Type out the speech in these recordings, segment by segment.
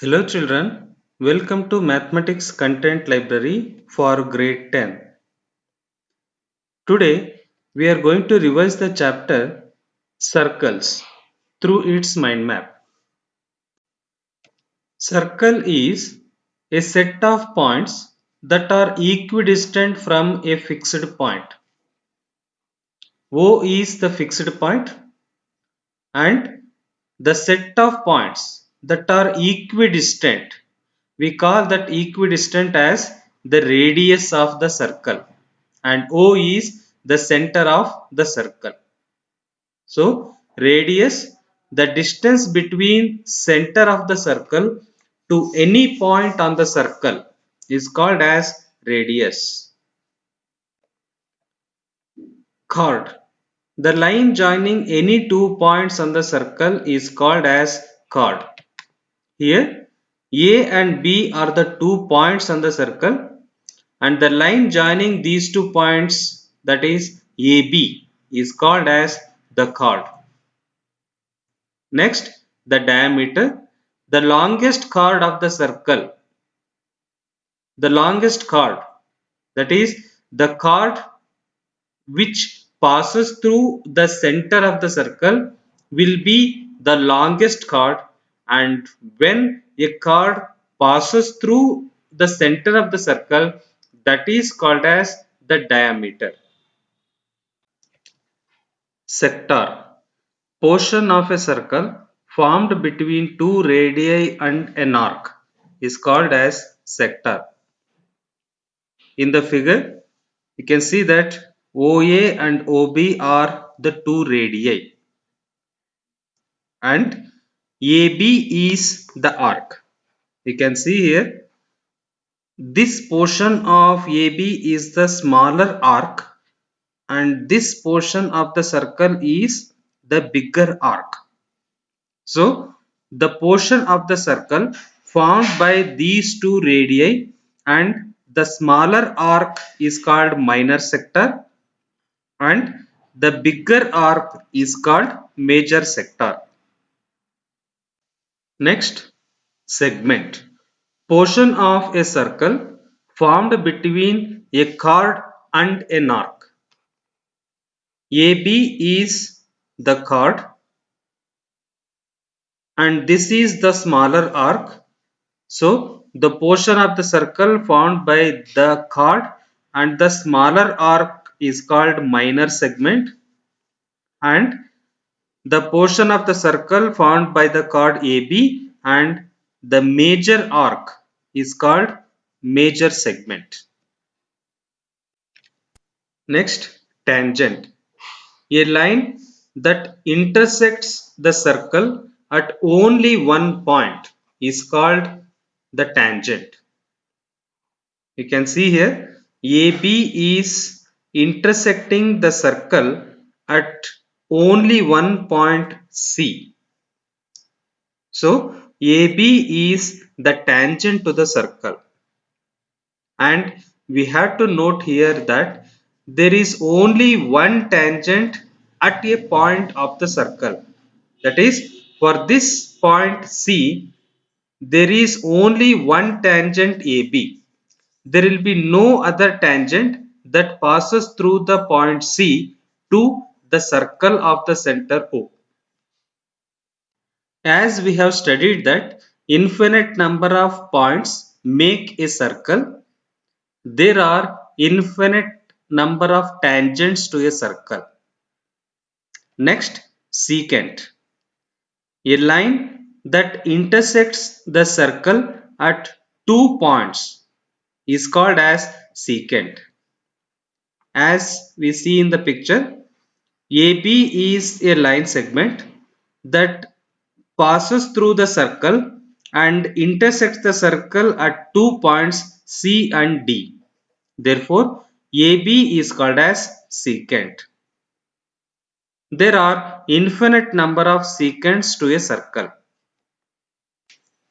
Hello children, welcome to Mathematics Content Library for grade 10. Today we are going to revise the chapter Circles through its mind map. Circle is a set of points that are equidistant from a fixed point. O is the fixed point and the set of points that are equidistant, we call that equidistant as the radius of the circle, and O is the center of the circle. So radius, the distance between center of the circle to any point on the circle, is called as radius. Chord, the line joining any two points on the circle is called as chord. Here A and B are the 2 points on the circle, and the line joining these 2 points, that is AB, is called as the chord. Next, the diameter, the longest chord of the circle. The longest chord, that is the chord which passes through the center of the circle, will be the longest chord, and when a chord passes through the center of the circle, that is called as the diameter. Sector, portion of a circle formed between two radii and an arc, is called as sector. In the figure, you can see that OA and OB are the two radii and AB is the arc. You can see here, this portion of AB is the smaller arc and this portion of the circle is the bigger arc. So the portion of the circle formed by these two radii and the smaller arc is called minor sector, and the bigger arc is called major sector. Next, segment, portion of a circle formed between a chord and an arc. AB is the chord and this is the smaller arc. So the portion of the circle formed by the chord and the smaller arc is called minor segment, and the portion of the circle formed by the chord AB and the major arc is called major segment. Next, tangent, a line that intersects the circle at only one point is called the tangent. You can see here AB is intersecting the circle at only one point C. So AB is the tangent to the circle, and we have to note here that there is only one tangent at a point of the circle. That is, for this point C, there is only one tangent AB. There will be no other tangent that passes through the point C to the circle of the center O. As we have studied that infinite number of points make a circle, there are infinite number of tangents to a circle. Next, secant, a line that intersects the circle at 2 points is called as secant. As we see in the picture, AB is a line segment that passes through the circle and intersects the circle at 2 points C and D. Therefore, AB is called as secant. There are infinite number of secants to a circle.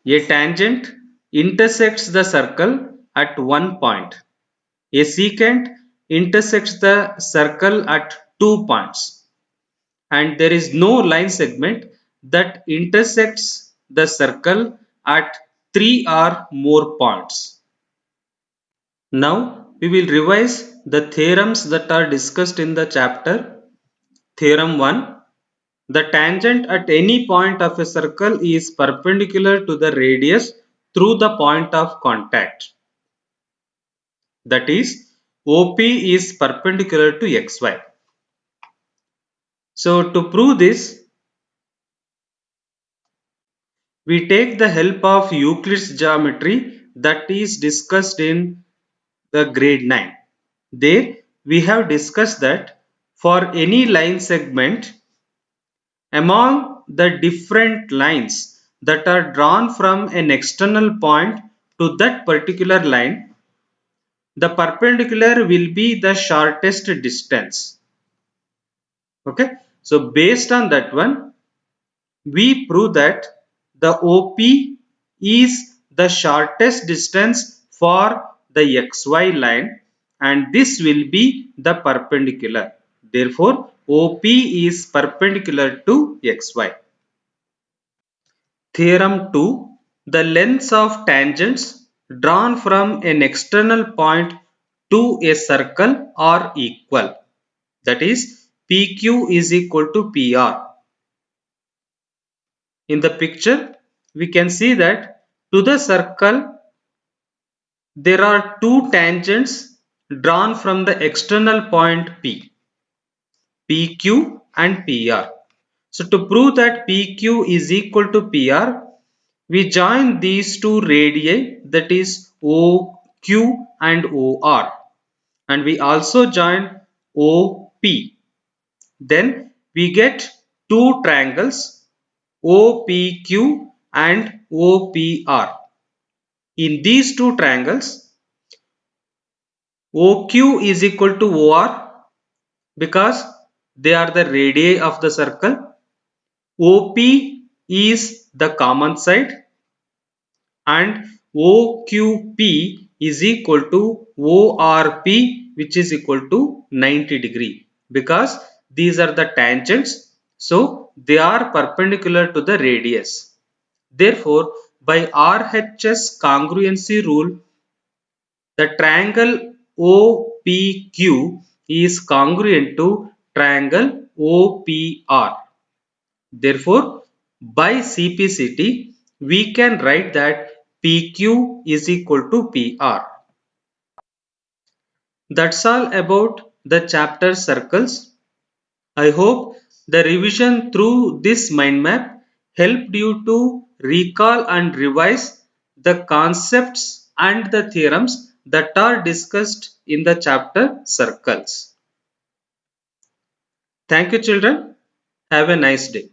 A tangent intersects the circle at one point. A secant intersects the circle at 2 points. And there is no line segment that intersects the circle at 3 or more points. Now we will revise the theorems that are discussed in the chapter. Theorem 1. The tangent at any point of a circle is perpendicular to the radius through the point of contact. That is, OP is perpendicular to XY. So to prove this, we take the help of Euclid's geometry that is discussed in the grade 9. There we have discussed that for any line segment, among the different lines that are drawn from an external point to that particular line, the perpendicular will be the shortest distance. Okay, so based on that one, we prove that the OP is the shortest distance for the XY line, and this will be the perpendicular. Therefore, OP is perpendicular to XY. Theorem 2. The lengths of tangents drawn from an external point to a circle are equal. That is, PQ is equal to PR. In the picture, we can see that to the circle, there are two tangents drawn from the external point P, PQ and PR. So to prove that PQ is equal to PR, we join these two radii, that is OQ and OR, and we also join OP. Then we get two triangles OPQ and OPR. In these two triangles, OQ is equal to OR because they are the radii of the circle. OP is the common side, and OQP is equal to ORP, which is equal to 90 degree, because these are the tangents, so they are perpendicular to the radius. Therefore, by RHS congruency rule, the triangle OPQ is congruent to triangle OPR. Therefore, by CPCT, we can write that PQ is equal to PR. That's all about the chapter circles. I hope the revision through this mind map helped you to recall and revise the concepts and the theorems that are discussed in the chapter circles. Thank you, children. Have a nice day.